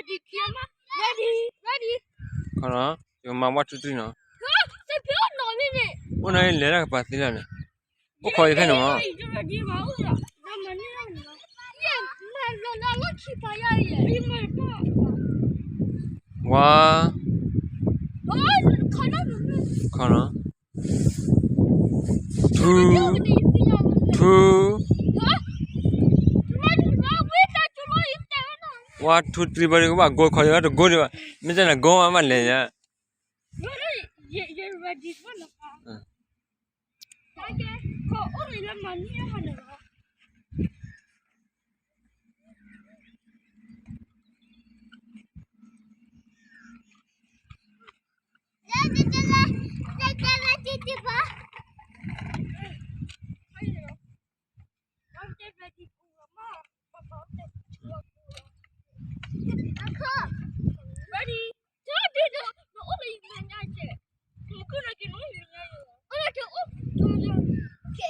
ready, Kiama. Ready, ready. Kana, yung mama tutu na. Say, Bill, no, minute. Una yung lera kapatila na. Uko yung kano mo. Ready, Maura. Namani, yeah, man, no, look, keep my eye. Be my papa. Wa, Oh, kana. Two, two. 1, 2, 3 bari ko ba go khoy to go ba me na go ma le ya You're ready for the car. Okay. Oh, only the money I want to go.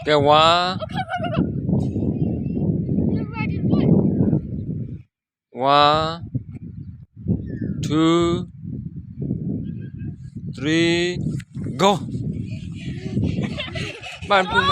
ke wa 1, 2, 3 go ban pun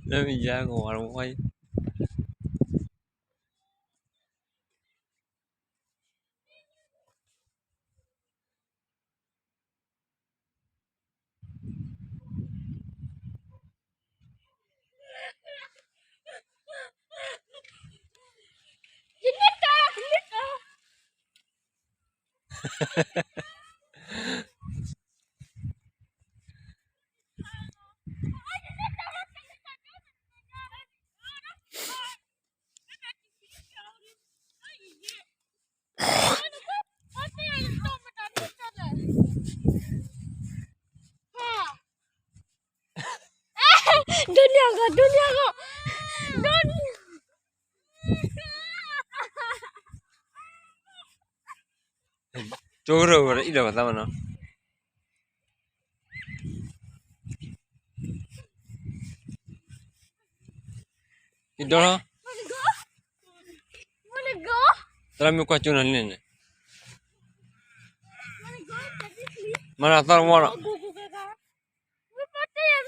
nó bị ra ngồi nó quay Dunia ko, dunia ko. chỗ rồi đấy ít rồi sao mà nó ít đó Wanna go? tao mới qua chỗ này này Wanna go? mà là tao mua rồi Go,